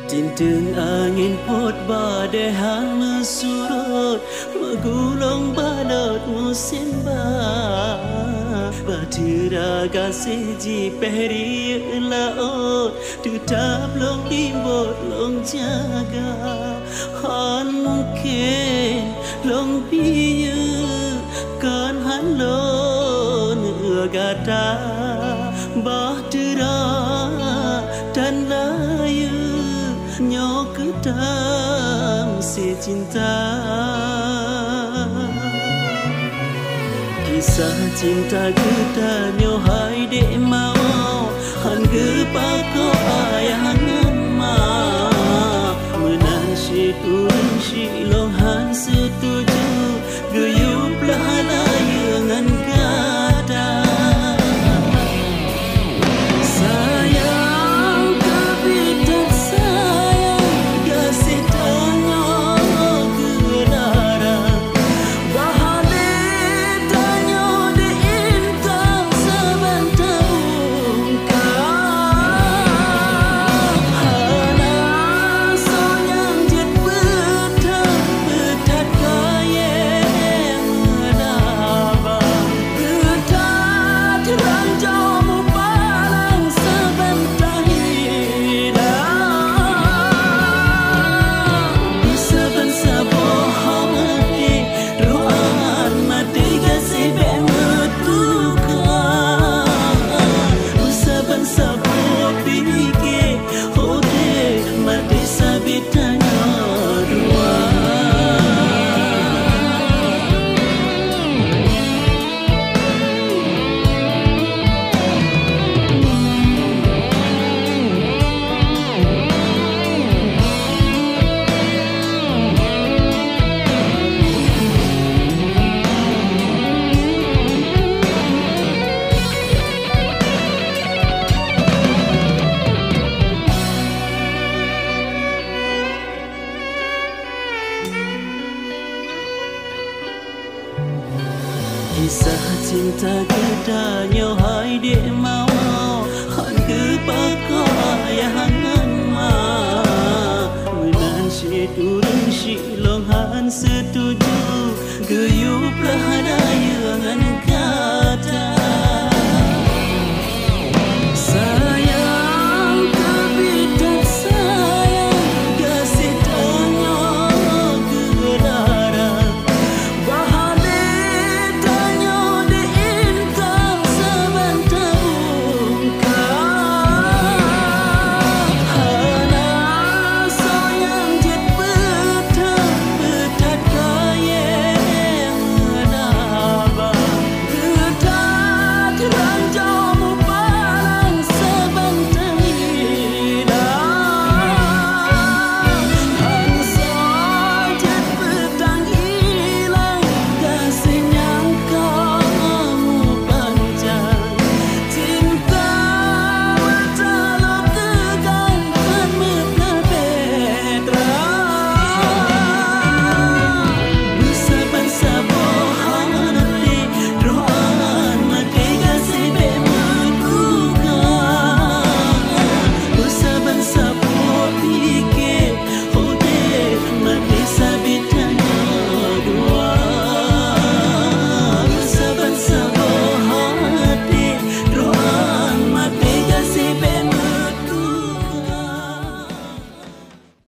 Tintang angin pot badai hang mesurut Menggulung balot musim Batira kasih jiperi laut Tetap long dimbot long jaga Han mungkin long piyu Kan han lon gata Batira dan layu Nyok kedam si cinta Kisah cinta kita nyohai dek mau Han gepako ayah nama Menan si turun si long han setuju Geyup lah layangan kata Kisah cinta kita nyohai dek mau Han kepako ayah nama Menan si turun si long han setuju Geyup lah dayangan kata